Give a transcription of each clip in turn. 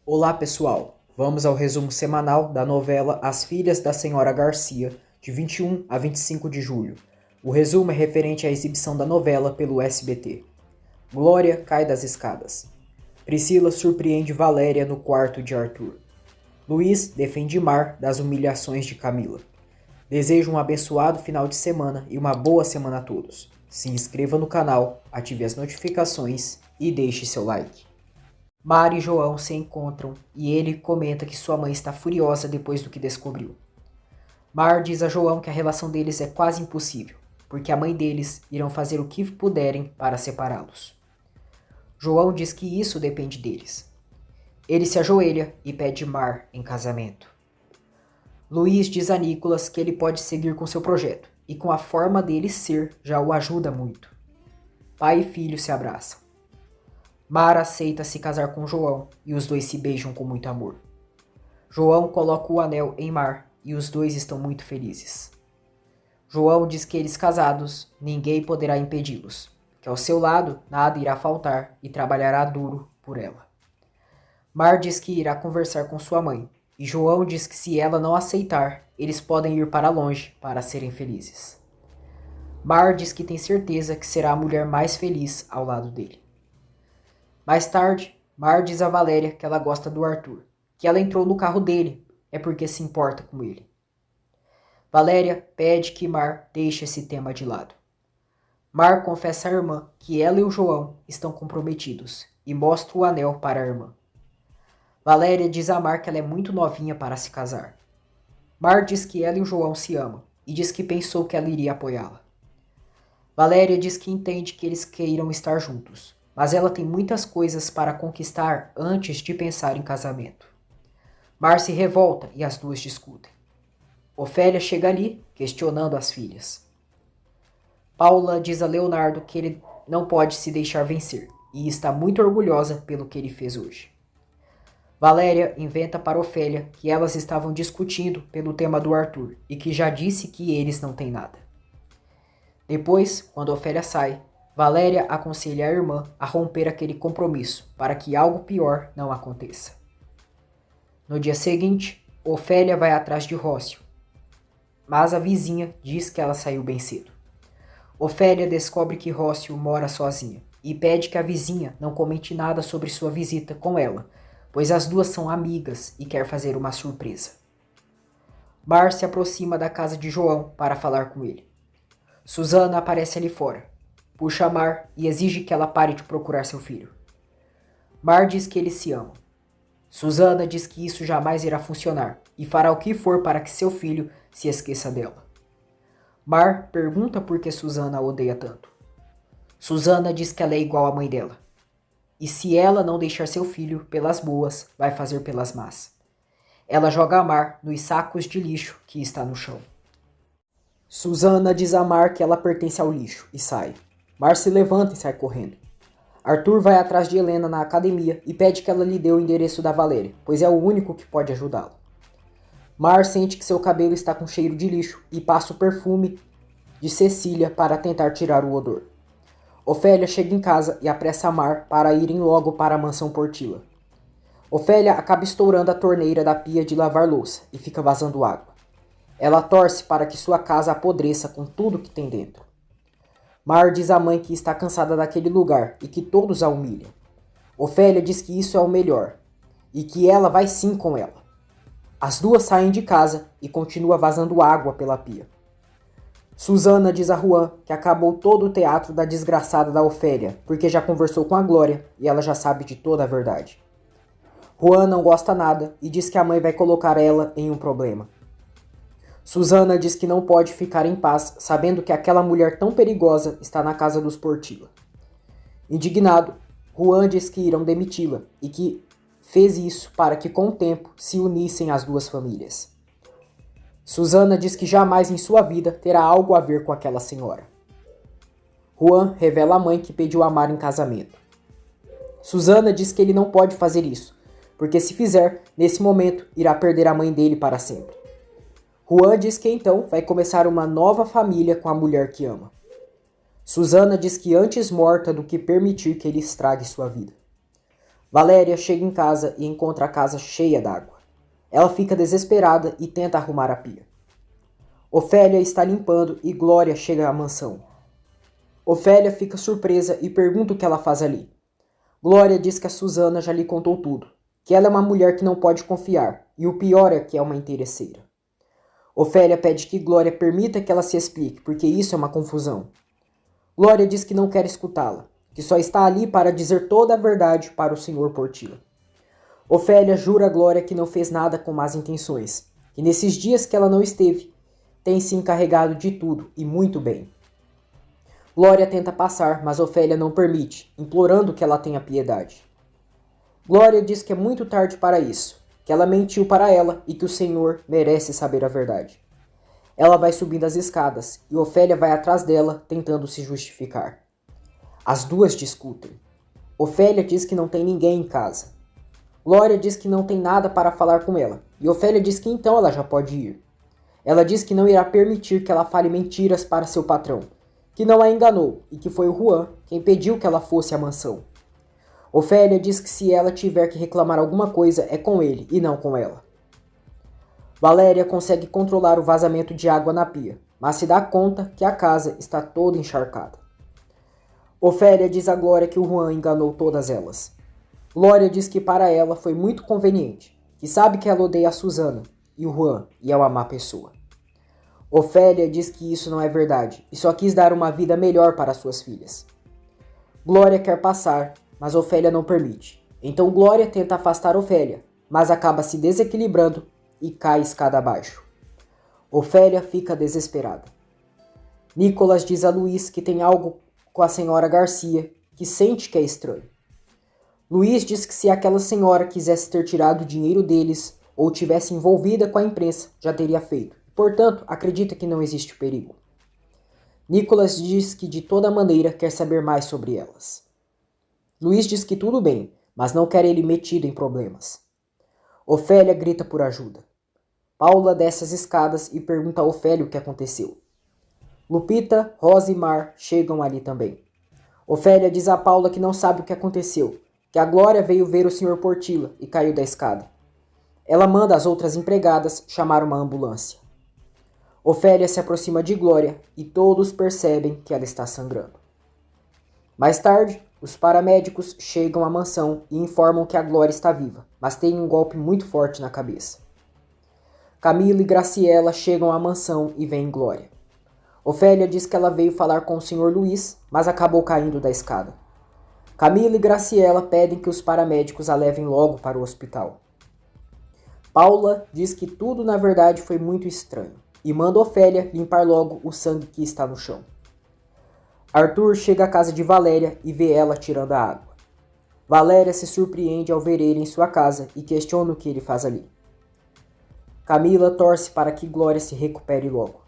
Olá pessoal, vamos ao resumo semanal da novela As Filhas da Senhora Garcia, de 21 a 25 de julho. O resumo é referente à exibição da novela pelo SBT. Glória cai das escadas. Priscila surpreende Valéria no quarto de Arthur. Luiz defende Mar das humilhações de Camila. Desejo um abençoado final de semana e uma boa semana a todos. Se inscreva no canal, ative as notificações e deixe seu like. Mar e João se encontram e ele comenta que sua mãe está furiosa depois do que descobriu. Mar diz a João que a relação deles é quase impossível, porque a mãe deles irão fazer o que puderem para separá-los. João diz que isso depende deles. Ele se ajoelha e pede Mar em casamento. Luiz diz a Nicolas que ele pode seguir com seu projeto e com a forma dele ser já o ajuda muito. Pai e filho se abraçam. Mar aceita se casar com João e os dois se beijam com muito amor. João coloca o anel em Mar e os dois estão muito felizes. João diz que eles casados, ninguém poderá impedi-los, que ao seu lado nada irá faltar e trabalhará duro por ela. Mar diz que irá conversar com sua mãe e João diz que se ela não aceitar, eles podem ir para longe para serem felizes. Mar diz que tem certeza que será a mulher mais feliz ao lado dele. Mais tarde, Mar diz a Valéria que ela gosta do Arthur, que ela entrou no carro dele, é porque se importa com ele. Valéria pede que Mar deixe esse tema de lado. Mar confessa à irmã que ela e o João estão comprometidos e mostra o anel para a irmã. Valéria diz a Mar que ela é muito novinha para se casar. Mar diz que ela e o João se amam e diz que pensou que ela iria apoiá-la. Valéria diz que entende que eles queiram estar juntos, mas ela tem muitas coisas para conquistar antes de pensar em casamento. Mar se revolta e as duas discutem. Ofélia chega ali, questionando as filhas. Paula diz a Leonardo que ele não pode se deixar vencer e está muito orgulhosa pelo que ele fez hoje. Valéria inventa para Ofélia que elas estavam discutindo pelo tema do Arthur e que já disse que eles não têm nada. Depois, quando Ofélia sai, Valéria aconselha a irmã a romper aquele compromisso para que algo pior não aconteça. No dia seguinte, Ofélia vai atrás de Rócio, mas a vizinha diz que ela saiu bem cedo. Ofélia descobre que Rócio mora sozinha e pede que a vizinha não comente nada sobre sua visita com ela, pois as duas são amigas e quer fazer uma surpresa. Mar se aproxima da casa de João para falar com ele. Susana aparece ali fora. Puxa Mar e exige que ela pare de procurar seu filho. Mar diz que eles se amam. Susana diz que isso jamais irá funcionar e fará o que for para que seu filho se esqueça dela. Mar pergunta por que Susana a odeia tanto. Susana diz que ela é igual à mãe dela. E se ela não deixar seu filho pelas boas, vai fazer pelas más. Ela joga Mar nos sacos de lixo que está no chão. Susana diz a Mar que ela pertence ao lixo e sai. Mar se levanta e sai correndo. Arthur vai atrás de Helena na academia e pede que ela lhe dê o endereço da Valéria, pois é o único que pode ajudá-lo. Mar sente que seu cabelo está com cheiro de lixo e passa o perfume de Cecília para tentar tirar o odor. Ofélia chega em casa e apressa Mar para irem logo para a mansão Portila. Ofélia acaba estourando a torneira da pia de lavar louça e fica vazando água. Ela torce para que sua casa apodreça com tudo que tem dentro. Mar diz à mãe que está cansada daquele lugar e que todos a humilham. Ofélia diz que isso é o melhor e que ela vai sim com ela. As duas saem de casa e continua vazando água pela pia. Susana diz a Juan que acabou todo o teatro da desgraçada da Ofélia porque já conversou com a Glória e ela já sabe de toda a verdade. Juan não gosta nada e diz que a mãe vai colocar ela em um problema. Susana diz que não pode ficar em paz sabendo que aquela mulher tão perigosa está na casa dos Portila. Indignado, Juan diz que irão demiti-la e que fez isso para que com o tempo se unissem as duas famílias. Susana diz que jamais em sua vida terá algo a ver com aquela senhora. Juan revela à mãe que pediu a Mar em casamento. Susana diz que ele não pode fazer isso, porque se fizer, nesse momento, irá perder a mãe dele para sempre. Juan diz que então vai começar uma nova família com a mulher que ama. Susana diz que antes morta do que permitir que ele estrague sua vida. Valéria chega em casa e encontra a casa cheia d'água. Ela fica desesperada e tenta arrumar a pia. Ofélia está limpando e Glória chega à mansão. Ofélia fica surpresa e pergunta o que ela faz ali. Glória diz que a Susana já lhe contou tudo, que ela é uma mulher que não pode confiar, e o pior é que é uma interesseira. Ofélia pede que Glória permita que ela se explique, porque isso é uma confusão. Glória diz que não quer escutá-la, que só está ali para dizer toda a verdade para o Sr. Portilla. Ofélia jura a Glória que não fez nada com más intenções, que nesses dias que ela não esteve, tem se encarregado de tudo e muito bem. Glória tenta passar, mas Ofélia não permite, implorando que ela tenha piedade. Glória diz que é muito tarde para isso, que ela mentiu para ela e que o Senhor merece saber a verdade. Ela vai subindo as escadas e Ofélia vai atrás dela, tentando se justificar. As duas discutem. Ofélia diz que não tem ninguém em casa. Glória diz que não tem nada para falar com ela, e Ofélia diz que então ela já pode ir. Ela diz que não irá permitir que ela fale mentiras para seu patrão, que não a enganou e que foi o Juan quem pediu que ela fosse à mansão. Ofélia diz que se ela tiver que reclamar alguma coisa é com ele e não com ela. Valéria consegue controlar o vazamento de água na pia, mas se dá conta que a casa está toda encharcada. Ofélia diz a Glória que o Juan enganou todas elas. Glória diz que para ela foi muito conveniente, que sabe que ela odeia a Susana e o Juan e é uma má pessoa. Ofélia diz que isso não é verdade e só quis dar uma vida melhor para suas filhas. Glória quer passar, mas Ofélia não permite. Então Glória tenta afastar Ofélia, mas acaba se desequilibrando e cai escada abaixo. Ofélia fica desesperada. Nicolas diz a Luiz que tem algo com a senhora Garcia, que sente que é estranho. Luiz diz que se aquela senhora quisesse ter tirado o dinheiro deles ou tivesse envolvida com a imprensa, já teria feito. Portanto, acredita que não existe perigo. Nicolas diz que de toda maneira quer saber mais sobre elas. Luiz diz que tudo bem, mas não quer ele metido em problemas. Ofélia grita por ajuda. Paula desce as escadas e pergunta a Ofélia o que aconteceu. Lupita, Rosa e Mar chegam ali também. Ofélia diz a Paula que não sabe o que aconteceu, que a Glória veio ver o Sr. Portilla e caiu da escada. Ela manda as outras empregadas chamar uma ambulância. Ofélia se aproxima de Glória e todos percebem que ela está sangrando. Mais tarde, os paramédicos chegam à mansão e informam que a Glória está viva, mas tem um golpe muito forte na cabeça. Camila e Graciela chegam à mansão e veem Glória. Ofélia diz que ela veio falar com o Sr. Luiz, mas acabou caindo da escada. Camila e Graciela pedem que os paramédicos a levem logo para o hospital. Paula diz que tudo na verdade foi muito estranho e manda Ofélia limpar logo o sangue que está no chão. Arthur chega à casa de Valéria e vê ela tirando a água. Valéria se surpreende ao ver ele em sua casa e questiona o que ele faz ali. Camila torce para que Glória se recupere logo.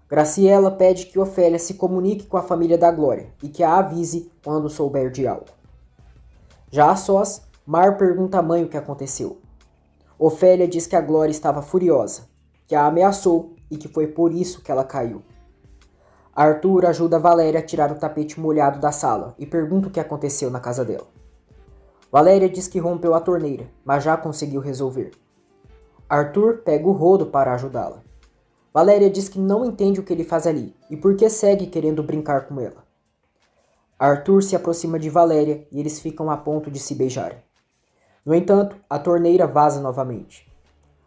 Graciela pede que Ofélia se comunique com a família da Glória e que a avise quando souber de algo. Já a sós, Mar pergunta à mãe o que aconteceu. Ofélia diz que a Glória estava furiosa, que a ameaçou e que foi por isso que ela caiu. Arthur ajuda Valéria a tirar o tapete molhado da sala e pergunta o que aconteceu na casa dela. Valéria diz que rompeu a torneira, mas já conseguiu resolver. Arthur pega o rodo para ajudá-la. Valéria diz que não entende o que ele faz ali e por que segue querendo brincar com ela. Arthur se aproxima de Valéria e eles ficam a ponto de se beijarem. No entanto, a torneira vaza novamente.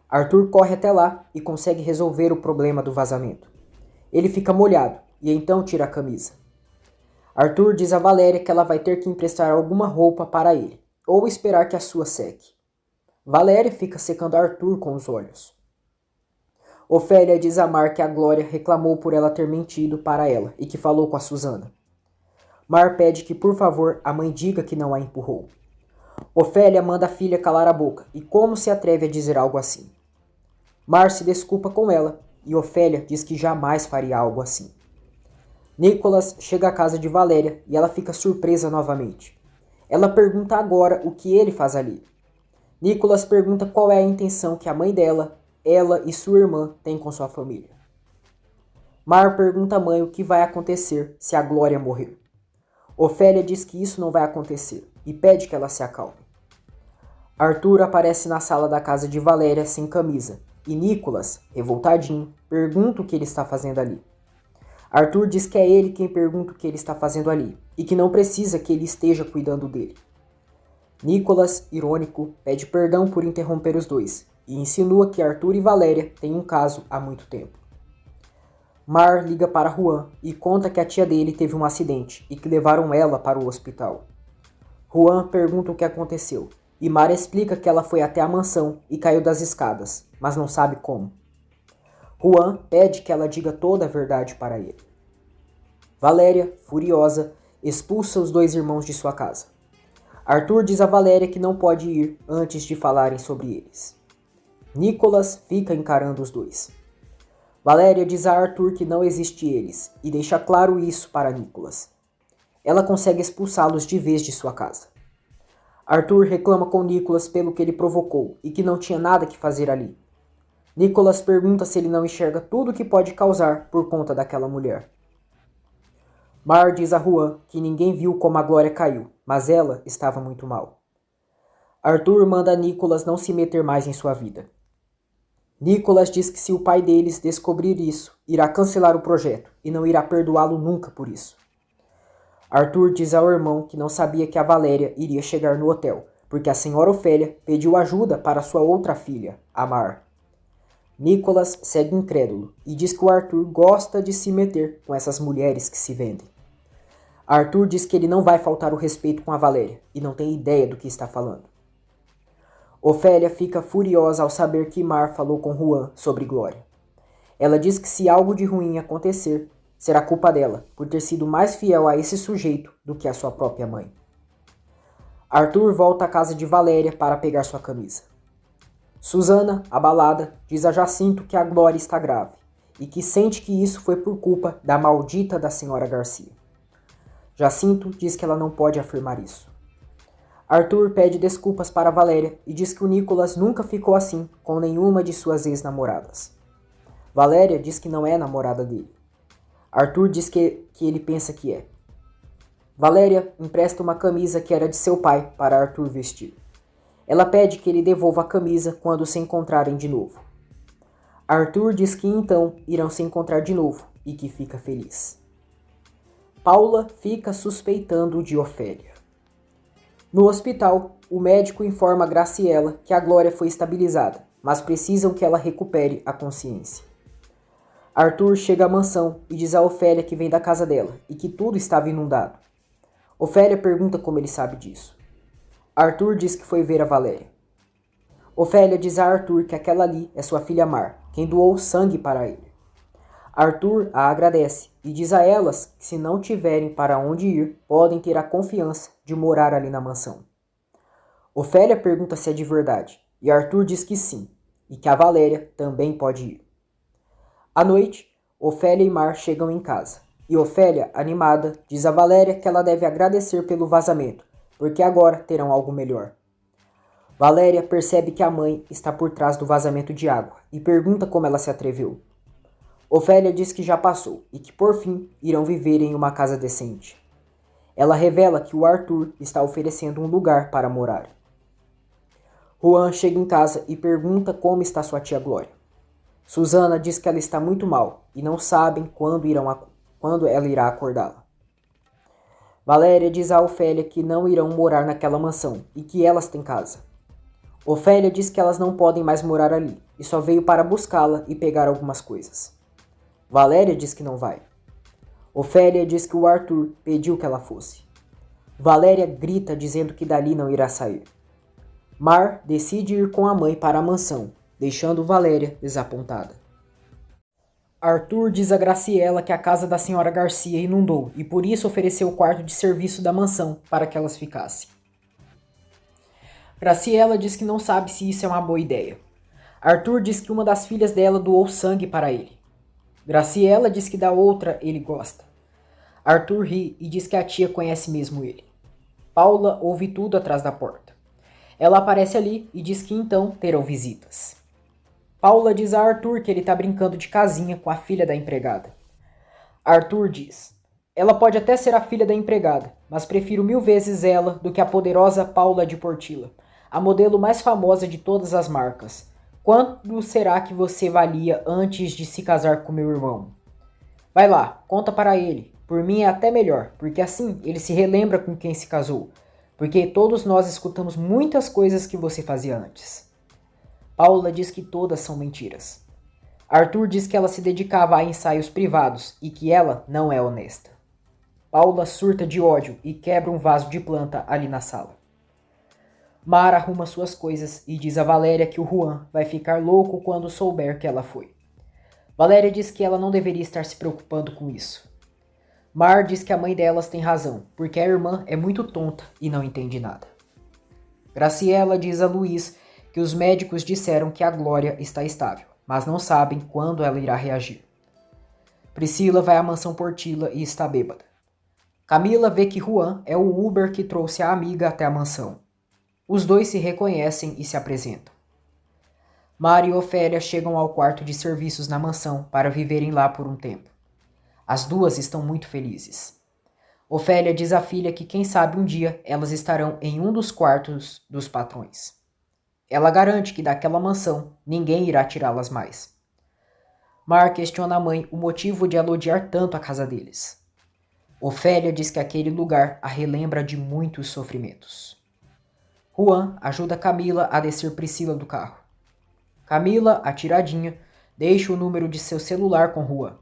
Arthur corre até lá e consegue resolver o problema do vazamento. Ele fica molhado e então tira a camisa. Arthur diz a Valéria que ela vai ter que emprestar alguma roupa para ele, ou esperar que a sua seque. Valéria fica secando Arthur com os olhos. Ofélia diz a Mar que a Glória reclamou por ela ter mentido para ela e que falou com a Susana. Mar pede que, por favor, a mãe diga que não a empurrou. Ofélia manda a filha calar a boca e como se atreve a dizer algo assim. Mar se desculpa com ela e Ofélia diz que jamais faria algo assim. Nicolas chega à casa de Valéria e ela fica surpresa novamente. Ela pergunta agora o que ele faz ali. Nicolas pergunta qual é a intenção que a mãe dela, ela e sua irmã têm com sua família. Mar pergunta à mãe o que vai acontecer se a Glória morrer. Ofélia diz que isso não vai acontecer e pede que ela se acalme. Arthur aparece na sala da casa de Valéria sem camisa, e Nicholas, revoltadinho, pergunta o que ele está fazendo ali. Arthur diz que é ele quem pergunta o que ele está fazendo ali, e que não precisa que ele esteja cuidando dele. Nicholas, irônico, pede perdão por interromper os dois, e insinua que Arthur e Valéria têm um caso há muito tempo. Mar liga para Juan e conta que a tia dele teve um acidente e que levaram ela para o hospital. Juan pergunta o que aconteceu, e Mar explica que ela foi até a mansão e caiu das escadas, mas não sabe como. Juan pede que ela diga toda a verdade para ele. Valéria, furiosa, expulsa os dois irmãos de sua casa. Arthur diz a Valéria que não pode ir antes de falarem sobre eles. Nicholas fica encarando os dois. Valéria diz a Arthur que não existe eles e deixa claro isso para Nicholas. Ela consegue expulsá-los de vez de sua casa. Arthur reclama com Nicholas pelo que ele provocou e que não tinha nada que fazer ali. Nicholas pergunta se ele não enxerga tudo o que pode causar por conta daquela mulher. Mar diz a Juan que ninguém viu como a Glória caiu, mas ela estava muito mal. Arthur manda Nicholas não se meter mais em sua vida. Nicholas diz que se o pai deles descobrir isso, irá cancelar o projeto e não irá perdoá-lo nunca por isso. Arthur diz ao irmão que não sabia que a Valéria iria chegar no hotel, porque a senhora Ofélia pediu ajuda para sua outra filha, a Mar. Nicholas segue incrédulo e diz que o Arthur gosta de se meter com essas mulheres que se vendem. Arthur diz que ele não vai faltar o respeito com a Valéria e não tem ideia do que está falando. Ofélia fica furiosa ao saber que Mar falou com Juan sobre Glória. Ela diz que se algo de ruim acontecer, será culpa dela por ter sido mais fiel a esse sujeito do que a sua própria mãe. Arthur volta à casa de Valéria para pegar sua camisa. Susana, abalada, diz a Jacinto que a Glória está grave e que sente que isso foi por culpa da maldita da senhora Garcia. Jacinto diz que ela não pode afirmar isso. Arthur pede desculpas para Valéria e diz que o Nicholas nunca ficou assim com nenhuma de suas ex-namoradas. Valéria diz que não é namorada dele. Arthur diz que ele pensa que é. Valéria empresta uma camisa que era de seu pai para Arthur vestir. Ela pede que ele devolva a camisa quando se encontrarem de novo. Arthur diz que então irão se encontrar de novo e que fica feliz. Paula fica suspeitando de Ofélia. No hospital, o médico informa a Graciela que a Glória foi estabilizada, mas precisam que ela recupere a consciência. Arthur chega à mansão e diz a Ofélia que vem da casa dela e que tudo estava inundado. Ofélia pergunta como ele sabe disso. Arthur diz que foi ver a Valéria. Ofélia diz a Arthur que aquela ali é sua filha Mar, quem doou sangue para ele. Arthur a agradece e diz a elas que se não tiverem para onde ir, podem ter a confiança de morar ali na mansão. Ofélia pergunta se é de verdade e Arthur diz que sim, e que a Valéria também pode ir. À noite, Ofélia e Mar chegam em casa, e Ofélia, animada, diz a Valéria que ela deve agradecer pelo vazamento, porque agora terão algo melhor. Valéria percebe que a mãe está por trás do vazamento de água e pergunta como ela se atreveu. Ofélia diz que já passou e que por fim irão viver em uma casa decente. Ela revela que o Arthur está oferecendo um lugar para morar. Juan chega em casa e pergunta como está sua tia Glória. Susana diz que ela está muito mal e não sabem quando ela irá acordá-la. Valéria diz a Ofélia que não irão morar naquela mansão e que elas têm casa. Ofélia diz que elas não podem mais morar ali e só veio para buscá-la e pegar algumas coisas. Valéria diz que não vai. Ofélia diz que o Arthur pediu que ela fosse. Valéria grita dizendo que dali não irá sair. Mar decide ir com a mãe para a mansão, deixando Valéria desapontada. Arthur diz a Graciela que a casa da senhora Garcia inundou e por isso ofereceu o quarto de serviço da mansão para que elas ficassem. Graciela diz que não sabe se isso é uma boa ideia. Arthur diz que uma das filhas dela doou sangue para ele. Graciela diz que da outra ele gosta. Arthur ri e diz que a tia conhece mesmo ele. Paula ouve tudo atrás da porta. Ela aparece ali e diz que então terão visitas. Paula diz a Arthur que ele está brincando de casinha com a filha da empregada. Arthur diz: ela pode até ser a filha da empregada, mas prefiro 1000 vezes ela do que a poderosa Paula de Portilla, a modelo mais famosa de todas as marcas. Quanto será que você valia antes de se casar com meu irmão? Vai lá, conta para ele. Por mim é até melhor, porque assim ele se relembra com quem se casou. Porque todos nós escutamos muitas coisas que você fazia antes. Paula diz que todas são mentiras. Arthur diz que ela se dedicava a ensaios privados e que ela não é honesta. Paula surta de ódio e quebra um vaso de planta ali na sala. Mar arruma suas coisas e diz a Valéria que o Juan vai ficar louco quando souber que ela foi. Valéria diz que ela não deveria estar se preocupando com isso. Mar diz que a mãe delas tem razão, porque a irmã é muito tonta e não entende nada. Graciela diz a Luiz que os médicos disseram que a Glória está estável, mas não sabem quando ela irá reagir. Priscila vai à mansão Portilla e está bêbada. Camila vê que Juan é o Uber que trouxe a amiga até a mansão. Os dois se reconhecem e se apresentam. Mari e Ofélia chegam ao quarto de serviços na mansão para viverem lá por um tempo. As duas estão muito felizes. Ofélia diz à filha que quem sabe um dia elas estarão em um dos quartos dos patrões. Ela garante que daquela mansão ninguém irá tirá-las mais. Mar questiona a mãe o motivo de ela odiar tanto a casa deles. Ofélia diz que aquele lugar a relembra de muitos sofrimentos. Juan ajuda Camila a descer Priscila do carro. Camila, atiradinha, deixa o número de seu celular com Juan.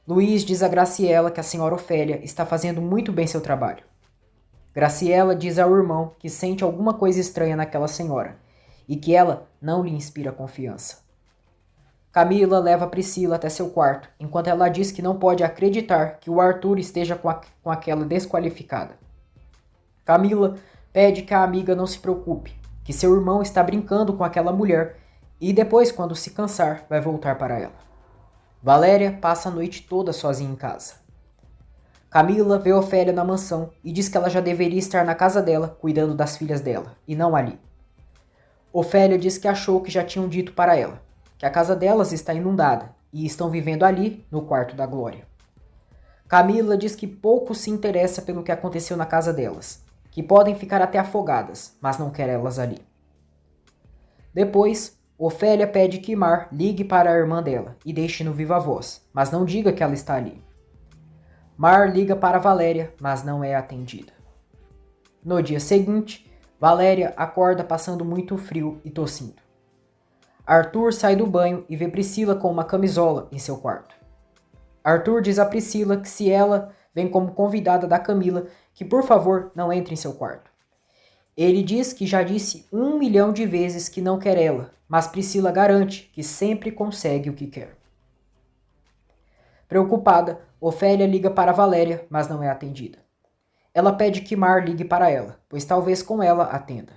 Luiz diz a Graciela que a senhora Ofélia está fazendo muito bem seu trabalho. Graciela diz ao irmão que sente alguma coisa estranha naquela senhora e que ela não lhe inspira confiança. Camila leva Priscila até seu quarto, enquanto ela diz que não pode acreditar que o Arthur esteja com aquela desqualificada. Camila pede que a amiga não se preocupe, que seu irmão está brincando com aquela mulher e depois, quando se cansar, vai voltar para ela. Valéria passa a noite toda sozinha em casa. Camila vê Ofélia na mansão e diz que ela já deveria estar na casa dela, cuidando das filhas dela, e não ali. Ofélia diz que achou que já tinham dito para ela, que a casa delas está inundada e estão vivendo ali, no quarto da Glória. Camila diz que pouco se interessa pelo que aconteceu na casa delas, que podem ficar até afogadas, mas não quer elas ali. Depois, Ofélia pede que Mar ligue para a irmã dela e deixe no viva voz, mas não diga que ela está ali. Mar liga para Valéria, mas não é atendida. No dia seguinte, Valéria acorda passando muito frio e tossindo. Arthur sai do banho e vê Priscila com uma camisola em seu quarto. Arthur diz a Priscila que se ela vem como convidada da Camila, que por favor não entre em seu quarto. Ele diz que já disse 1 milhão de vezes que não quer ela, mas Priscila garante que sempre consegue o que quer. Preocupada, Ofélia liga para Valéria, mas não é atendida. Ela pede que Mar ligue para ela, pois talvez com ela atenda.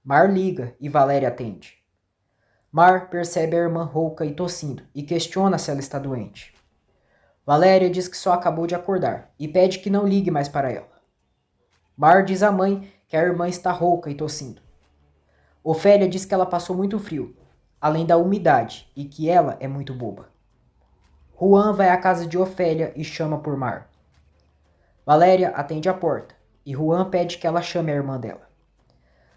Mar liga e Valéria atende. Mar percebe a irmã rouca e tossindo e questiona se ela está doente. Valéria diz que só acabou de acordar e pede que não ligue mais para ela. Mar diz à mãe que a irmã está rouca e tossindo. Ofélia diz que ela passou muito frio, além da umidade, e que ela é muito boba. Juan vai à casa de Ofélia e chama por Mar. Valéria atende a porta e Juan pede que ela chame a irmã dela.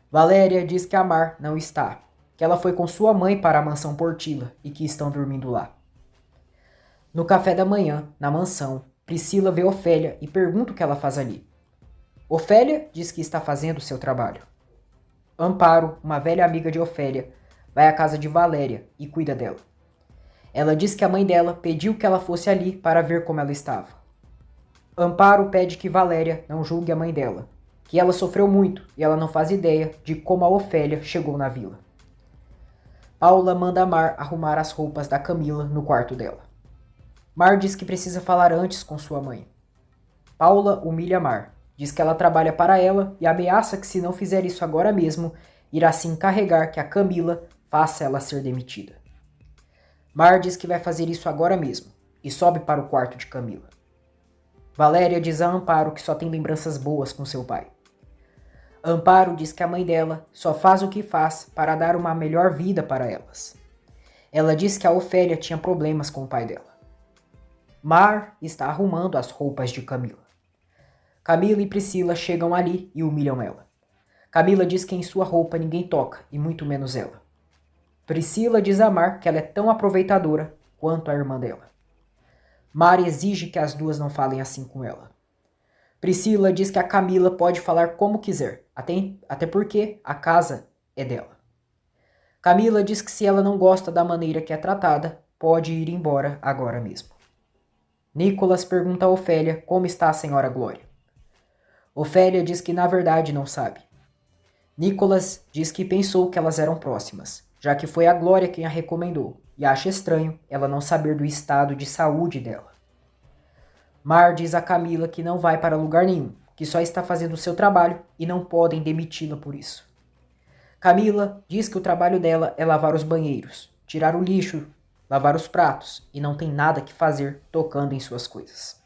Valéria diz que a Mar não está, que ela foi com sua mãe para a mansão Portilla e que estão dormindo lá. No café da manhã, na mansão, Priscila vê Ofélia e pergunta o que ela faz ali. Ofélia diz que está fazendo o seu trabalho. Amparo, uma velha amiga de Ofélia, vai à casa de Valéria e cuida dela. Ela diz que a mãe dela pediu que ela fosse ali para ver como ela estava. Amparo pede que Valéria não julgue a mãe dela, que ela sofreu muito e ela não faz ideia de como a Ofélia chegou na vila. Paula manda Mar arrumar as roupas da Camila no quarto dela. Mar diz que precisa falar antes com sua mãe. Paula humilha Mar, diz que ela trabalha para ela e ameaça que se não fizer isso agora mesmo, irá se encarregar que a Camila faça ela ser demitida. Mar diz que vai fazer isso agora mesmo e sobe para o quarto de Camila. Valéria diz a Amparo que só tem lembranças boas com seu pai. Amparo diz que a mãe dela só faz o que faz para dar uma melhor vida para elas. Ela diz que a Ofélia tinha problemas com o pai dela. Mar está arrumando as roupas de Camila. Camila e Priscila chegam ali e humilham ela. Camila diz que em sua roupa ninguém toca, e muito menos ela. Priscila diz a Mar que ela é tão aproveitadora quanto a irmã dela. Mar exige que as duas não falem assim com ela. Priscila diz que a Camila pode falar como quiser, até porque a casa é dela. Camila diz que se ela não gosta da maneira que é tratada, pode ir embora agora mesmo. Nicolas pergunta a Ofélia como está a senhora Glória. Ofélia diz que na verdade não sabe. Nicolas diz que pensou que elas eram próximas, já que foi a Glória quem a recomendou, e acha estranho ela não saber do estado de saúde dela. Mar diz a Camila que não vai para lugar nenhum, que só está fazendo o seu trabalho e não podem demiti-la por isso. Camila diz que o trabalho dela é lavar os banheiros, tirar o lixo, lavar os pratos e não tem nada que fazer tocando em suas coisas.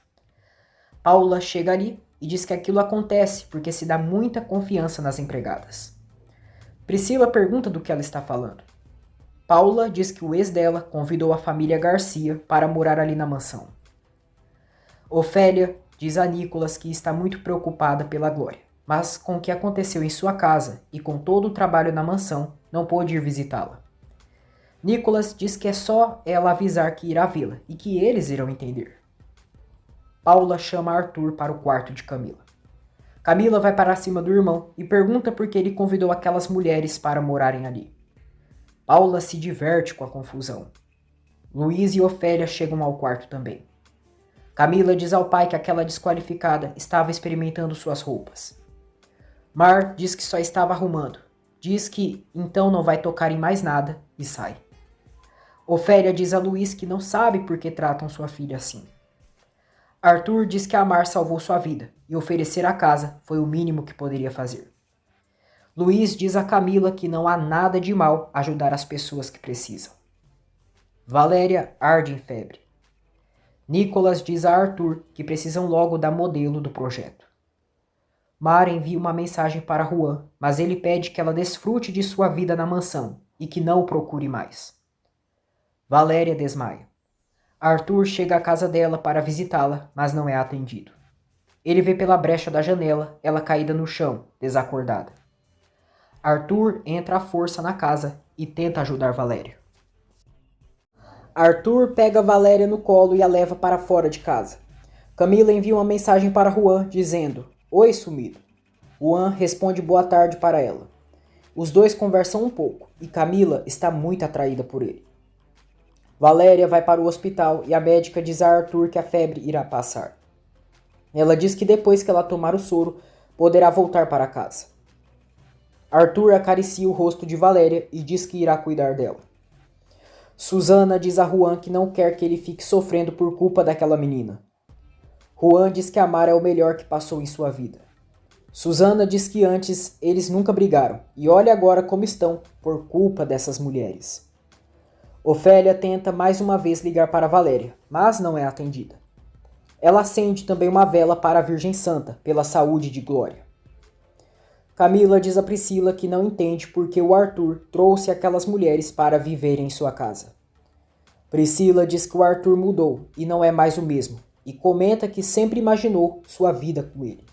Paula chega ali e diz que aquilo acontece porque se dá muita confiança nas empregadas. Priscila pergunta do que ela está falando. Paula diz que o ex dela convidou a família Garcia para morar ali na mansão. Ofélia diz a Nicolas que está muito preocupada pela Glória, mas com o que aconteceu em sua casa e com todo o trabalho na mansão, não pôde ir visitá-la. Nicolas diz que é só ela avisar que irá vê-la e que eles irão entender. Paula chama Arthur para o quarto de Camila. Camila vai para cima do irmão e pergunta por que ele convidou aquelas mulheres para morarem ali. Paula se diverte com a confusão. Luiz e Ofélia chegam ao quarto também. Camila diz ao pai que aquela desqualificada estava experimentando suas roupas. Mar diz que só estava arrumando. Diz que então não vai tocar em mais nada e sai. Ofélia diz a Luiz que não sabe por que tratam sua filha assim. Arthur diz que a Mar salvou sua vida e oferecer a casa foi o mínimo que poderia fazer. Luiz diz a Camila que não há nada de mal ajudar as pessoas que precisam. Valéria arde em febre. Nicolas diz a Arthur que precisam logo da modelo do projeto. Mar envia uma mensagem para Juan, mas ele pede que ela desfrute de sua vida na mansão e que não o procure mais. Valéria desmaia. Arthur chega à casa dela para visitá-la, mas não é atendido. Ele vê pela brecha da janela ela caída no chão, desacordada. Arthur entra à força na casa e tenta ajudar Valéria. Arthur pega Valéria no colo e a leva para fora de casa. Camila envia uma mensagem para Juan dizendo: "Oi, sumido." Juan responde boa tarde para ela. Os dois conversam um pouco e Camila está muito atraída por ele. Valéria vai para o hospital e a médica diz a Arthur que a febre irá passar. Ela diz que depois que ela tomar o soro, poderá voltar para casa. Arthur acaricia o rosto de Valéria e diz que irá cuidar dela. Susana diz a Juan que não quer que ele fique sofrendo por culpa daquela menina. Juan diz que amar é o melhor que passou em sua vida. Susana diz que antes eles nunca brigaram e olha agora como estão por culpa dessas mulheres. Ofélia tenta mais uma vez ligar para Valéria, mas não é atendida. Ela acende também uma vela para a Virgem Santa, pela saúde de Glória. Camila diz a Priscila que não entende porque o Arthur trouxe aquelas mulheres para viverem em sua casa. Priscila diz que o Arthur mudou e não é mais o mesmo, e comenta que sempre imaginou sua vida com ele.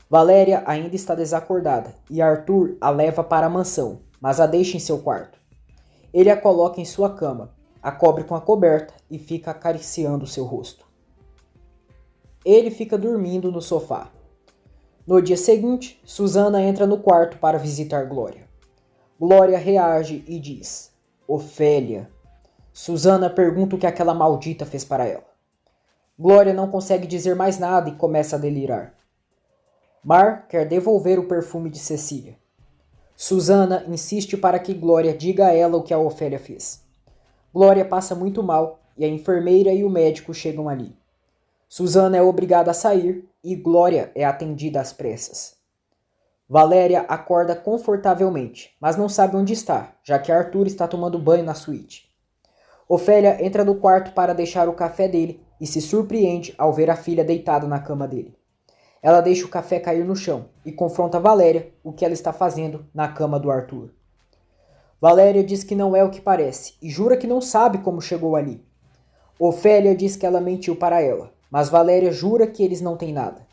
Valéria ainda está desacordada e Arthur a leva para a mansão, mas a deixa em seu quarto. Ele a coloca em sua cama, a cobre com a coberta e fica acariciando seu rosto. Ele fica dormindo no sofá. No dia seguinte, Susana entra no quarto para visitar Glória. Glória reage e diz: "Ofélia." Susana pergunta o que aquela maldita fez para ela. Glória não consegue dizer mais nada e começa a delirar. Mar quer devolver o perfume de Cecília. Susana insiste para que Glória diga a ela o que a Ofélia fez. Glória passa muito mal e a enfermeira e o médico chegam ali. Susana é obrigada a sair e Glória é atendida às pressas. Valéria acorda confortavelmente, mas não sabe onde está, já que Arthur está tomando banho na suíte. Ofélia entra no quarto para deixar o café dele e se surpreende ao ver a filha deitada na cama dele. Ela deixa o café cair no chão e confronta Valéria o que ela está fazendo na cama do Arthur. Valéria diz que não é o que parece e jura que não sabe como chegou ali. Ofélia diz que ela mentiu para ela, mas Valéria jura que eles não têm nada.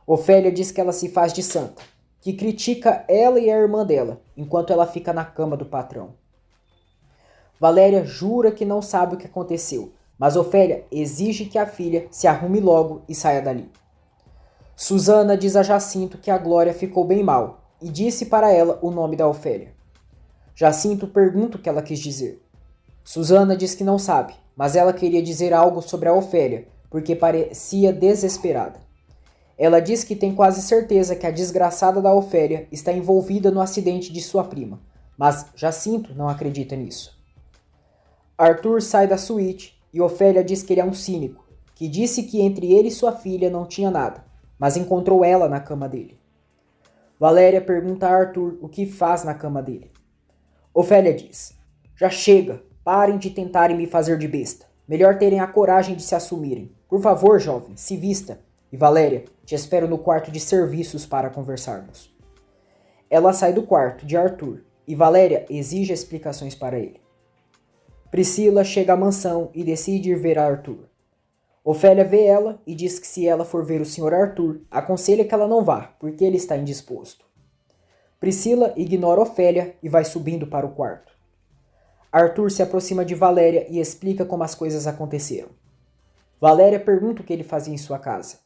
Ofélia diz que ela se faz de santa, que critica ela e a irmã dela, enquanto ela fica na cama do patrão. Valéria jura que não sabe o que aconteceu, mas Ofélia exige que a filha se arrume logo e saia dali. Susana diz a Jacinto que a Glória ficou bem mal e disse para ela o nome da Ofélia. Jacinto pergunta o que ela quis dizer. Susana diz que não sabe, mas ela queria dizer algo sobre a Ofélia, porque parecia desesperada. Ela diz que tem quase certeza que a desgraçada da Ofélia está envolvida no acidente de sua prima, mas Jacinto não acredita nisso. Arthur sai da suíte e Ofélia diz que ele é um cínico, que disse que entre ele e sua filha não tinha nada, mas encontrou ela na cama dele. Valéria pergunta a Arthur o que faz na cama dele. Ofélia diz: já chega, parem de tentarem me fazer de besta. Melhor terem a coragem de se assumirem. Por favor, jovem, se vista. E Valéria, te espero no quarto de serviços para conversarmos. Ela sai do quarto de Arthur e Valéria exige explicações para ele. Priscila chega à mansão e decide ir ver a Arthur. Ofélia vê ela e diz que se ela for ver o Sr. Arthur, aconselha que ela não vá, porque ele está indisposto. Priscila ignora Ofélia e vai subindo para o quarto. Arthur se aproxima de Valéria e explica como as coisas aconteceram. Valéria pergunta o que ele fazia em sua casa.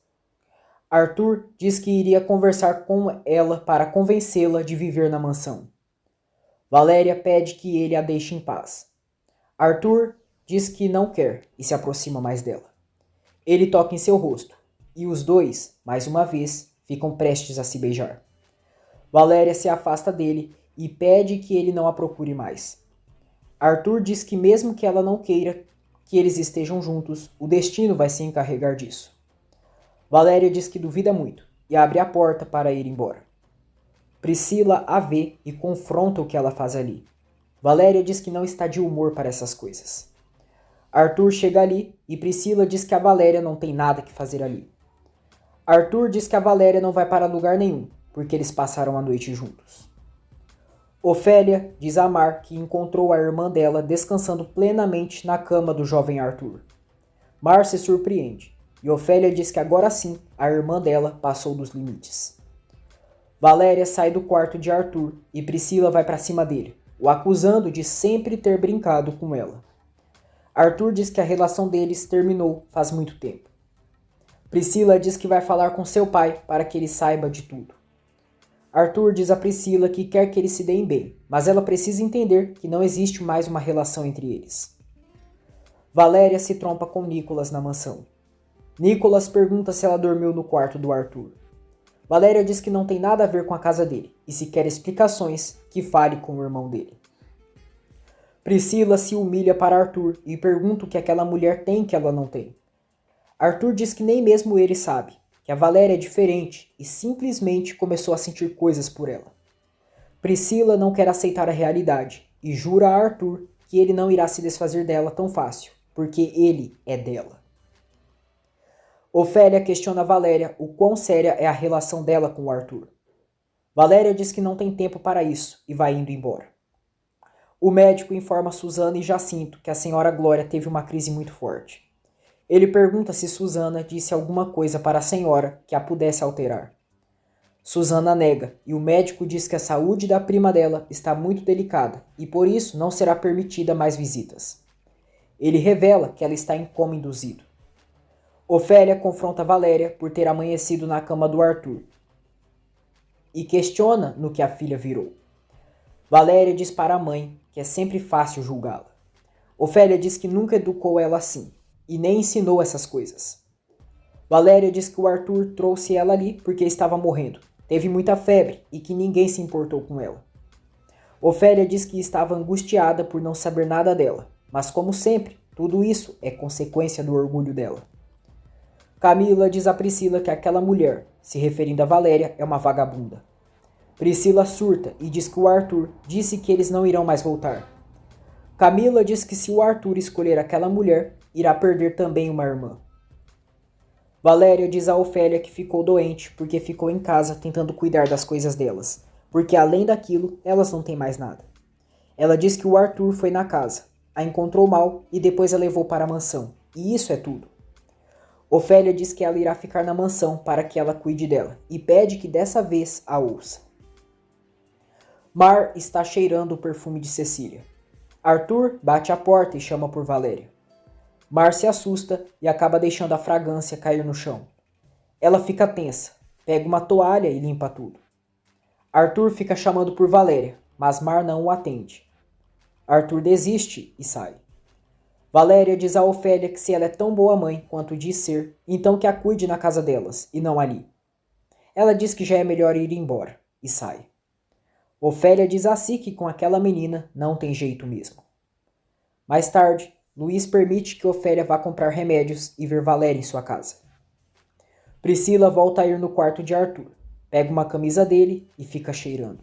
Arthur diz que iria conversar com ela para convencê-la de viver na mansão. Valéria pede que ele a deixe em paz. Arthur diz que não quer e se aproxima mais dela. Ele toca em seu rosto e os dois, mais uma vez, ficam prestes a se beijar. Valéria se afasta dele e pede que ele não a procure mais. Arthur diz que mesmo que ela não queira que eles estejam juntos, o destino vai se encarregar disso. Valéria diz que duvida muito e abre a porta para ir embora. Priscila a vê e confronta o que ela faz ali. Valéria diz que não está de humor para essas coisas. Arthur chega ali e Priscila diz que a Valéria não tem nada que fazer ali. Arthur diz que a Valéria não vai para lugar nenhum, porque eles passaram a noite juntos. Ofélia diz a Mar que encontrou a irmã dela descansando plenamente na cama do jovem Arthur. Mar se surpreende, e Ofélia diz que agora sim a irmã dela passou dos limites. Valéria sai do quarto de Arthur e Priscila vai para cima dele, o acusando de sempre ter brincado com ela. Arthur diz que a relação deles terminou faz muito tempo. Priscila diz que vai falar com seu pai para que ele saiba de tudo. Arthur diz a Priscila que quer que eles se deem bem, mas ela precisa entender que não existe mais uma relação entre eles. Valéria se trompa com Nicolas na mansão. Nicolas pergunta se ela dormiu no quarto do Arthur. Valéria diz que não tem nada a ver com a casa dele, e se quer explicações, que fale com o irmão dele. Priscila se humilha para Arthur e pergunta o que aquela mulher tem que ela não tem. Arthur diz que nem mesmo ele sabe, que a Valéria é diferente e simplesmente começou a sentir coisas por ela. Priscila não quer aceitar a realidade e jura a Arthur que ele não irá se desfazer dela tão fácil, porque ele é dela. Ofélia questiona Valéria o quão séria é a relação dela com o Arthur. Valéria diz que não tem tempo para isso e vai indo embora. O médico informa Susana e Jacinto que a senhora Glória teve uma crise muito forte. Ele pergunta se Susana disse alguma coisa para a senhora que a pudesse alterar. Susana nega e o médico diz que a saúde da prima dela está muito delicada e por isso não será permitida mais visitas. Ele revela que ela está em coma induzido. Ofélia confronta Valéria por ter amanhecido na cama do Arthur e questiona no que a filha virou. Valéria diz para a mãe que é sempre fácil julgá-la. Ofélia diz que nunca educou ela assim e nem ensinou essas coisas. Valéria diz que o Arthur trouxe ela ali porque estava morrendo, teve muita febre e que ninguém se importou com ela. Ofélia diz que estava angustiada por não saber nada dela, mas como sempre, tudo isso é consequência do orgulho dela. Camila diz a Priscila que aquela mulher, se referindo a Valéria, é uma vagabunda. Priscila surta e diz que o Arthur disse que eles não irão mais voltar. Camila diz que se o Arthur escolher aquela mulher, irá perder também uma irmã. Valéria diz a Ofélia que ficou doente porque ficou em casa tentando cuidar das coisas delas, porque além daquilo, elas não têm mais nada. Ela diz que o Arthur foi na casa, a encontrou mal e depois a levou para a mansão, e isso é tudo. Ofélia diz que ela irá ficar na mansão para que ela cuide dela e pede que dessa vez a ouça. Mar está cheirando o perfume de Cecília. Arthur bate à porta e chama por Valéria. Mar se assusta e acaba deixando a fragrância cair no chão. Ela fica tensa, pega uma toalha e limpa tudo. Arthur fica chamando por Valéria, mas Mar não o atende. Arthur desiste e sai. Valéria diz a Ofélia que se ela é tão boa mãe quanto diz ser, então que a cuide na casa delas e não ali. Ela diz que já é melhor ir embora e sai. Ofélia diz a si que com aquela menina não tem jeito mesmo. Mais tarde, Luiz permite que Ofélia vá comprar remédios e ver Valéria em sua casa. Priscila volta a ir no quarto de Arthur, pega uma camisa dele e fica cheirando.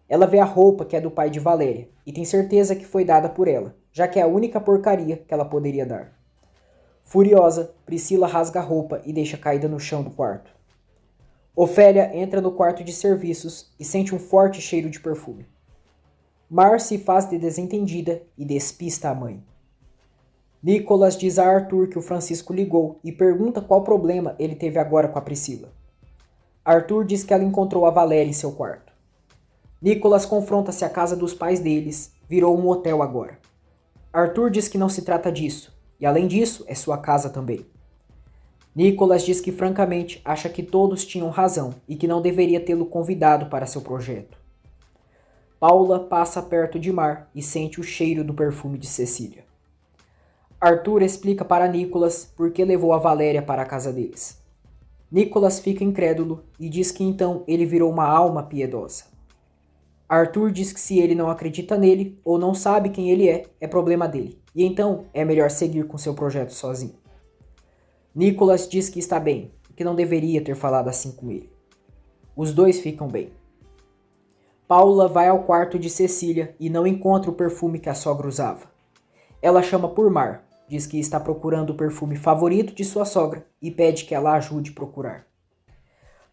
Ela vê a roupa que é do pai de Valéria e tem certeza que foi dada por ela, já que é a única porcaria que ela poderia dar. Furiosa, Priscila rasga a roupa e deixa caída no chão do quarto. Ofélia entra no quarto de serviços e sente um forte cheiro de perfume. Mar se faz de desentendida e despista a mãe. Nicolas diz a Arthur que o Francisco ligou e pergunta qual problema ele teve agora com a Priscila. Arthur diz que ela encontrou a Valéria em seu quarto. Nicolas confronta se a casa dos pais deles virou um hotel agora. Arthur diz que não se trata disso, e além disso, é sua casa também. Nicolas diz que francamente acha que todos tinham razão e que não deveria tê-lo convidado para seu projeto. Paula passa perto de Mar e sente o cheiro do perfume de Cecília. Arthur explica para Nicolas por que levou a Valéria para a casa deles. Nicolas fica incrédulo e diz que então ele virou uma alma piedosa. Arthur diz que se ele não acredita nele ou não sabe quem ele é problema dele, e então é melhor seguir com seu projeto sozinho. Nicolas diz que está bem, que não deveria ter falado assim com ele. Os dois ficam bem. Paula vai ao quarto de Cecília e não encontra o perfume que a sogra usava. Ela chama por Mar, diz que está procurando o perfume favorito de sua sogra e pede que ela ajude a procurar.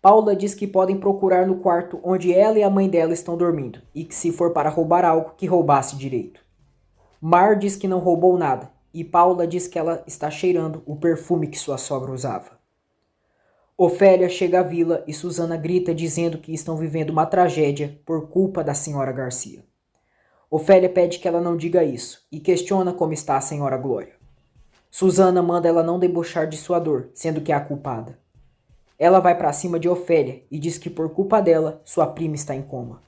Paula diz que podem procurar no quarto onde ela e a mãe dela estão dormindo e que se for para roubar algo, que roubasse direito. Mar diz que não roubou nada e Paula diz que ela está cheirando o perfume que sua sogra usava. Ofélia chega à vila e Susana grita dizendo que estão vivendo uma tragédia por culpa da senhora Garcia. Ofélia pede que ela não diga isso e questiona como está a senhora Glória. Susana manda ela não debochar de sua dor, sendo que é a culpada. Ela vai para cima de Ofélia e diz que por culpa dela, sua prima está em coma.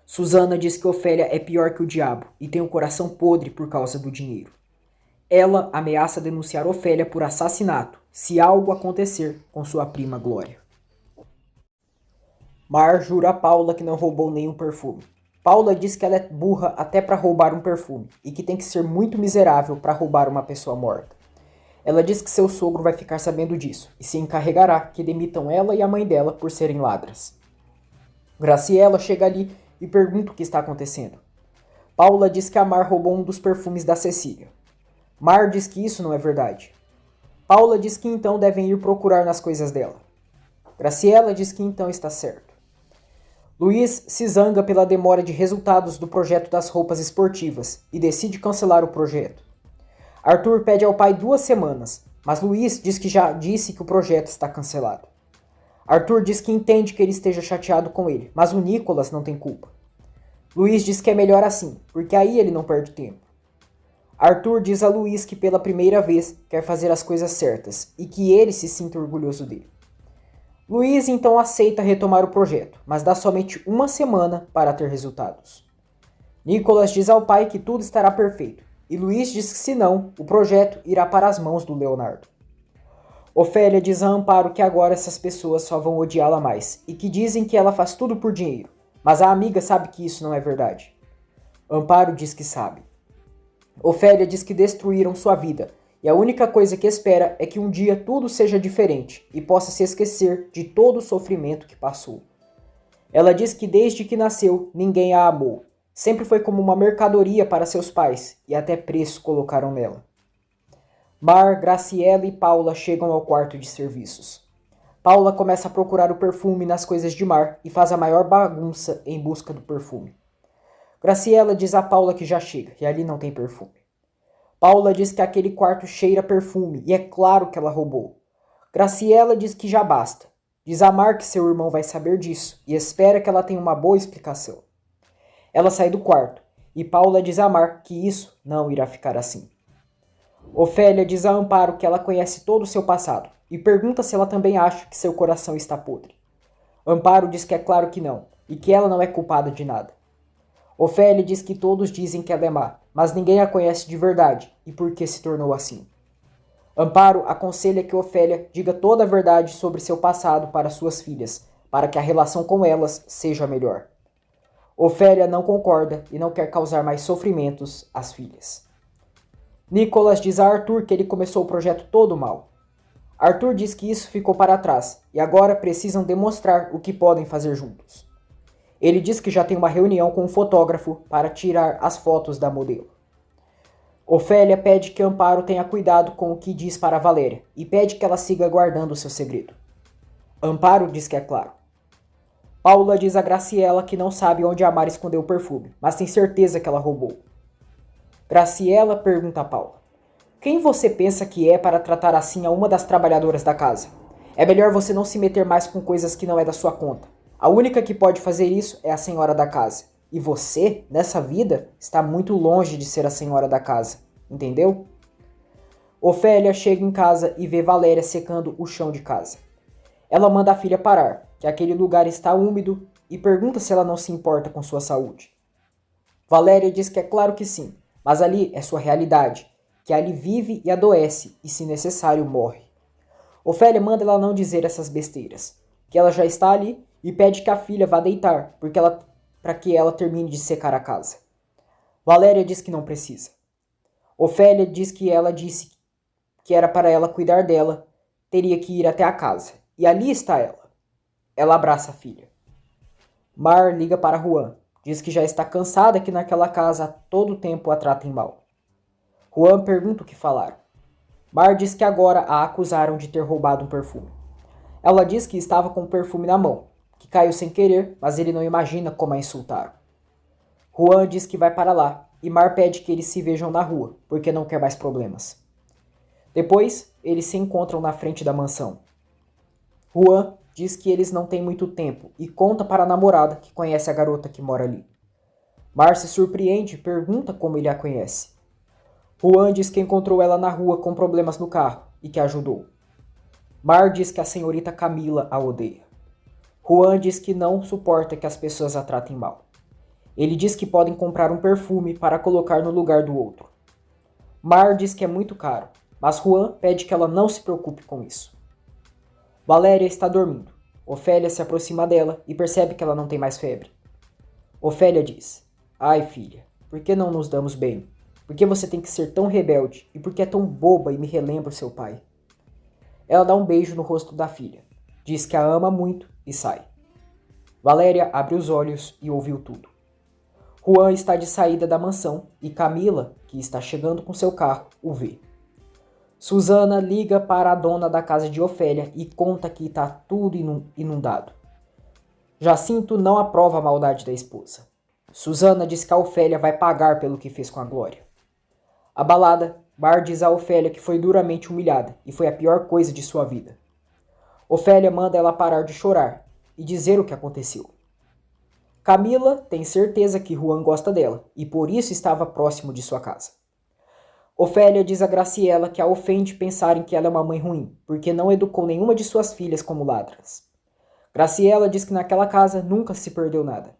Susana diz que Ofélia é pior que o diabo e tem o coração podre por causa do dinheiro. Ela ameaça denunciar Ofélia por assassinato, se algo acontecer com sua prima Glória. Mar jura a Paula que não roubou nenhum perfume. Paula diz que ela é burra até para roubar um perfume e que tem que ser muito miserável para roubar uma pessoa morta. Ela diz que seu sogro vai ficar sabendo disso e se encarregará que demitam ela e a mãe dela por serem ladras. Graciela chega ali e pergunta o que está acontecendo. Paula diz que a Mar roubou um dos perfumes da Cecília. Mar diz que isso não é verdade. Paula diz que então devem ir procurar nas coisas dela. Graciela diz que então está certo. Luiz se zanga pela demora de resultados do projeto das roupas esportivas e decide cancelar o projeto. Arthur pede ao pai 2 semanas, mas Luiz diz que já disse que o projeto está cancelado. Arthur diz que entende que ele esteja chateado com ele, mas o Nicolas não tem culpa. Luiz diz que é melhor assim, porque aí ele não perde tempo. Arthur diz a Luiz que pela primeira vez quer fazer as coisas certas e que ele se sinta orgulhoso dele. Luiz então aceita retomar o projeto, mas dá somente 1 semana para ter resultados. Nicolas diz ao pai que tudo estará perfeito, e Luiz diz que se não, o projeto irá para as mãos do Leonardo. Ofélia diz a Amparo que agora essas pessoas só vão odiá-la mais, e que dizem que ela faz tudo por dinheiro, mas a amiga sabe que isso não é verdade. Amparo diz que sabe. Ofélia diz que destruíram sua vida, e a única coisa que espera é que um dia tudo seja diferente e possa se esquecer de todo o sofrimento que passou. Ela diz que desde que nasceu, ninguém a amou. Sempre foi como uma mercadoria para seus pais, e até preço colocaram nela. Mar, Graciela e Paula chegam ao quarto de serviços. Paula começa a procurar o perfume nas coisas de Mar e faz a maior bagunça em busca do perfume. Graciela diz a Paula que já chega, e ali não tem perfume. Paula diz que aquele quarto cheira perfume, e é claro que ela roubou. Graciela diz que já basta. Diz a Mar que seu irmão vai saber disso e espera que ela tenha uma boa explicação. Ela sai do quarto e Paula diz a Mar que isso não irá ficar assim. Ofélia diz a Amparo que ela conhece todo o seu passado e pergunta se ela também acha que seu coração está podre. Amparo diz que é claro que não e que ela não é culpada de nada. Ofélia diz que todos dizem que ela é má, mas ninguém a conhece de verdade e por que se tornou assim. Amparo aconselha que Ofélia diga toda a verdade sobre seu passado para suas filhas, para que a relação com elas seja melhor. Ofélia não concorda e não quer causar mais sofrimentos às filhas. Nicholas diz a Arthur que ele começou o projeto todo mal. Arthur diz que isso ficou para trás e agora precisam demonstrar o que podem fazer juntos. Ele diz que já tem uma reunião com um fotógrafo para tirar as fotos da modelo. Ofélia pede que Amparo tenha cuidado com o que diz para Valéria e pede que ela siga guardando seu segredo. Amparo diz que é claro. Paula diz a Graciela que não sabe onde a Mar escondeu o perfume, mas tem certeza que ela roubou. Graciela pergunta a Paula: quem você pensa que é para tratar assim a uma das trabalhadoras da casa? É melhor você não se meter mais com coisas que não é da sua conta. A única que pode fazer isso é a senhora da casa. E você, nessa vida, está muito longe de ser a senhora da casa. Entendeu? Ofélia chega em casa e vê Valéria secando o chão de casa. Ela manda a filha parar, que aquele lugar está úmido, e pergunta se ela não se importa com sua saúde. Valéria diz que é claro que sim, mas ali é sua realidade, que ali vive e adoece e, se necessário, morre. Ofélia manda ela não dizer essas besteiras, que ela já está ali e pede que a filha vá deitar, para que ela termine de secar a casa. Valéria diz que não precisa. Ofélia diz que ela disse que era para ela cuidar dela, teria que ir até a casa. E ali está ela. Ela abraça a filha. Mar liga para Juan. Diz que já está cansada que naquela casa a todo tempo a tratem mal. Juan pergunta o que falaram. Mar diz que agora a acusaram de ter roubado um perfume. Ela diz que estava com o perfume na mão, que caiu sem querer, mas ele não imagina como a insultaram. Juan diz que vai para lá e Mar pede que eles se vejam na rua, porque não quer mais problemas. Depois, eles se encontram na frente da mansão. Juan diz que eles não têm muito tempo e conta para a namorada que conhece a garota que mora ali. Mar se surpreende e pergunta como ele a conhece. Juan diz que encontrou ela na rua com problemas no carro e que a ajudou. Mar diz que a senhorita Camila a odeia. Juan diz que não suporta que as pessoas a tratem mal. Ele diz que podem comprar um perfume para colocar no lugar do outro. Mar diz que é muito caro, mas Juan pede que ela não se preocupe com isso. Valéria está dormindo. Ofélia se aproxima dela e percebe que ela não tem mais febre. Ofélia diz: ai, filha, por que não nos damos bem? Por que você tem que ser tão rebelde? E por que é tão boba e me relembra o seu pai? Ela dá um beijo no rosto da filha. Diz que a ama muito e sai. Valéria abre os olhos e ouviu tudo. Juan está de saída da mansão e Camila, que está chegando com seu carro, o vê. Susana liga para a dona da casa de Ofélia e conta que está tudo inundado. Jacinto não aprova a maldade da esposa. Susana diz que a Ofélia vai pagar pelo que fez com a Glória. Abalada, Mar diz a Ofélia que foi duramente humilhada e foi a pior coisa de sua vida. Ofélia manda ela parar de chorar e dizer o que aconteceu. Camila tem certeza que Juan gosta dela e por isso estava próximo de sua casa. Ofélia diz a Graciela que a ofende pensar em que ela é uma mãe ruim, porque não educou nenhuma de suas filhas como ladras. Graciela diz que naquela casa nunca se perdeu nada.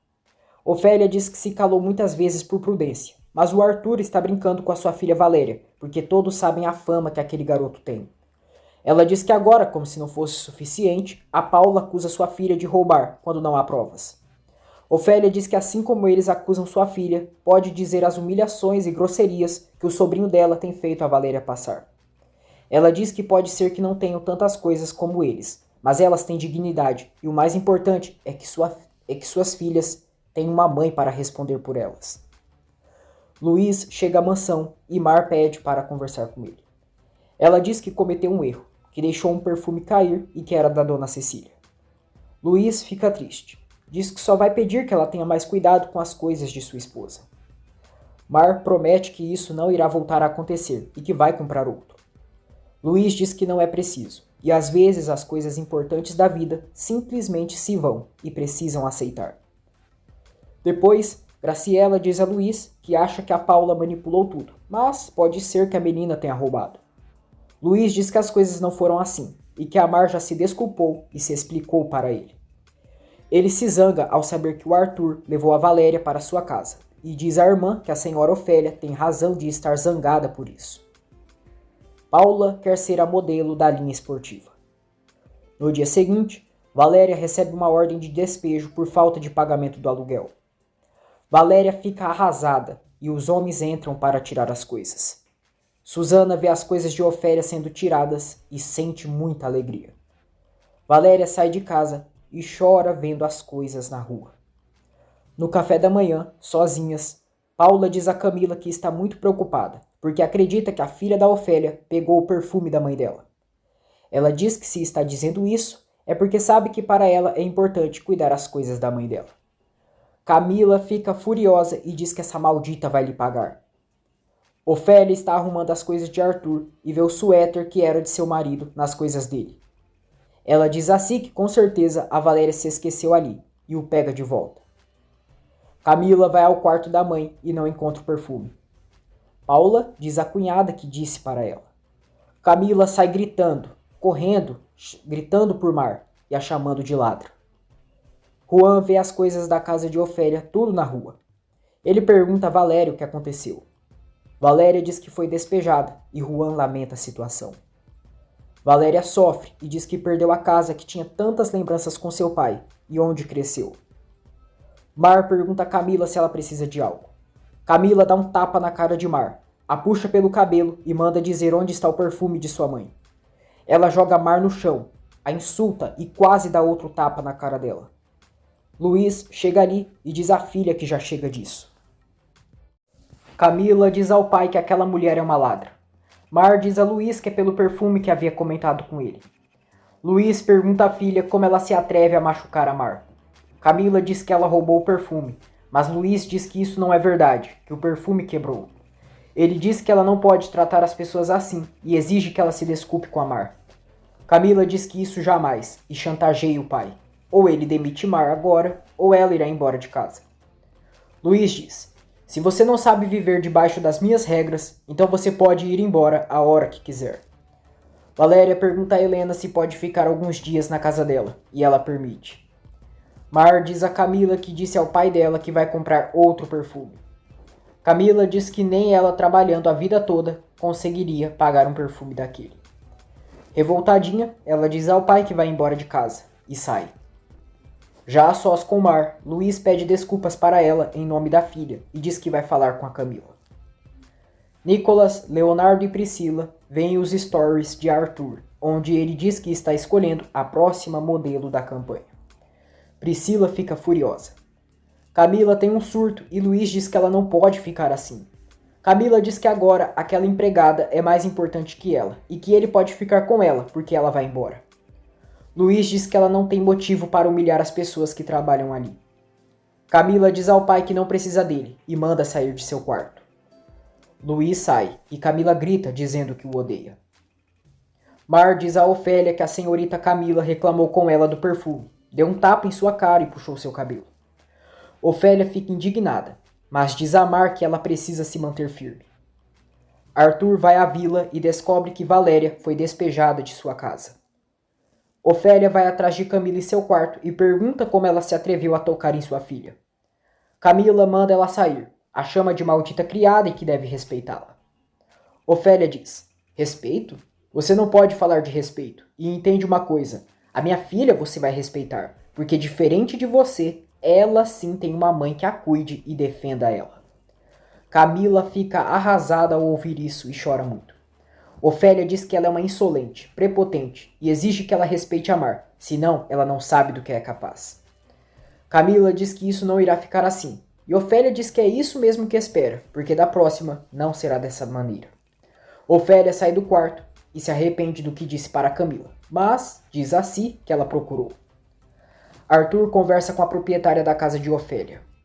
Ofélia diz que se calou muitas vezes por prudência, mas o Arthur está brincando com a sua filha Valéria, porque todos sabem a fama que aquele garoto tem. Ela diz que agora, como se não fosse suficiente, a Paula acusa sua filha de roubar, quando não há provas. Ofélia diz que assim como eles acusam sua filha, pode dizer as humilhações e grosserias que o sobrinho dela tem feito a Valéria passar. Ela diz que pode ser que não tenham tantas coisas como eles, mas elas têm dignidade, e o mais importante é que suas filhas têm uma mãe para responder por elas. Luiz chega à mansão e Mar pede para conversar com ele. Ela diz que cometeu um erro, que deixou um perfume cair e que era da dona Cecília. Luiz fica triste. Diz que só vai pedir que ela tenha mais cuidado com as coisas de sua esposa. Mar promete que isso não irá voltar a acontecer e que vai comprar outro. Luiz diz que não é preciso. e às vezes as coisas importantes da vida simplesmente se vão e precisam aceitar. Depois, Graciela diz a Luiz que acha que a Paula manipulou tudo, mas pode ser que a menina tenha roubado. Luiz diz que as coisas não foram assim e que a Mar já se desculpou e se explicou para ele. Ele se zanga ao saber que o Arthur levou a Valéria para sua casa e diz à irmã que a senhora Ofélia tem razão de estar zangada por isso. Paula quer ser a modelo da linha esportiva. No dia seguinte, Valéria recebe uma ordem de despejo por falta de pagamento do aluguel. Valéria fica arrasada e os homens entram para tirar as coisas. Susana vê as coisas de Ofélia sendo tiradas e sente muita alegria. Valéria sai de casa e chora vendo as coisas na rua. No café da manhã, sozinhas, Paula diz a Camila que está muito preocupada, porque acredita que a filha da Ofélia pegou o perfume da mãe dela. Ela diz que se está dizendo isso, é porque sabe que para ela é importante cuidar as coisas da mãe dela. Camila fica furiosa e diz que essa maldita vai lhe pagar. Ofélia está arrumando as coisas de Arthur e vê o suéter que era de seu marido nas coisas dele. Ela diz assim que com certeza a Valéria se esqueceu ali e o pega de volta. Camila vai ao quarto da mãe e não encontra o perfume. Paula diz à cunhada que disse para ela. Camila sai gritando, correndo, gritando por Mar e a chamando de ladra. Juan vê as coisas da casa de Ofélia tudo na rua. Ele pergunta a Valéria o que aconteceu. Valéria diz que foi despejada e Juan lamenta a situação. Valéria sofre e diz que perdeu a casa que tinha tantas lembranças com seu pai e onde cresceu. Mar pergunta a Camila se ela precisa de algo. Camila dá um tapa na cara de Mar, a puxa pelo cabelo e manda dizer onde está o perfume de sua mãe. Ela joga Mar no chão, a insulta e quase dá outro tapa na cara dela. Luiz chega ali e diz à filha que já chega disso. Camila diz ao pai que aquela mulher é uma ladra. Mar diz a Luiz que é pelo perfume que havia comentado com ele. Luiz pergunta à filha como ela se atreve a machucar a Mar. Camila diz que ela roubou o perfume, mas Luiz diz que isso não é verdade, que o perfume quebrou. Ele diz que ela não pode tratar as pessoas assim e exige que ela se desculpe com a Mar. Camila diz que isso jamais e chantageia o pai. Ou ele demite Mar agora, ou ela irá embora de casa. Luiz diz: se você não sabe viver debaixo das minhas regras, então você pode ir embora a hora que quiser. Valéria pergunta a Helena se pode ficar alguns dias na casa dela, e ela permite. Mar diz a Camila que disse ao pai dela que vai comprar outro perfume. Camila diz que nem ela trabalhando a vida toda conseguiria pagar um perfume daquele. Revoltadinha, ela diz ao pai que vai embora de casa, e sai. Já a sós com Mar, Luiz pede desculpas para ela em nome da filha e diz que vai falar com a Camila. Nicolas, Leonardo e Priscila veem os stories de Arthur, onde ele diz que está escolhendo a próxima modelo da campanha. Priscila fica furiosa. Camila tem um surto e Luiz diz que ela não pode ficar assim. Camila diz que agora aquela empregada é mais importante que ela e que ele pode ficar com ela porque ela vai embora. Luiz diz que ela não tem motivo para humilhar as pessoas que trabalham ali. Camila diz ao pai que não precisa dele e manda sair de seu quarto. Luiz sai e Camila grita dizendo que o odeia. Mar diz a Ofélia que a senhorita Camila reclamou com ela do perfume, deu um tapa em sua cara e puxou seu cabelo. Ofélia fica indignada, mas diz a Mar que ela precisa se manter firme. Arthur vai à vila e descobre que Valéria foi despejada de sua casa. Ofélia vai atrás de Camila em seu quarto e pergunta como ela se atreveu a tocar em sua filha. Camila manda ela sair, a chama de maldita criada e que deve respeitá-la. Ofélia diz: respeito? Você não pode falar de respeito. E entende uma coisa, a minha filha você vai respeitar, porque diferente de você, ela sim tem uma mãe que a cuide e defenda ela. Camila fica arrasada ao ouvir isso e chora muito. Ofélia diz que ela é uma insolente, prepotente e exige que ela respeite a Mar, senão ela não sabe do que é capaz. Camila diz que isso não irá ficar assim, e Ofélia diz que é isso mesmo que espera, porque da próxima não será dessa maneira. Ofélia sai do quarto e se arrepende do que disse para Camila, mas diz a si que ela procurou. Arthur conversa com a proprietária da casa de Ofélia.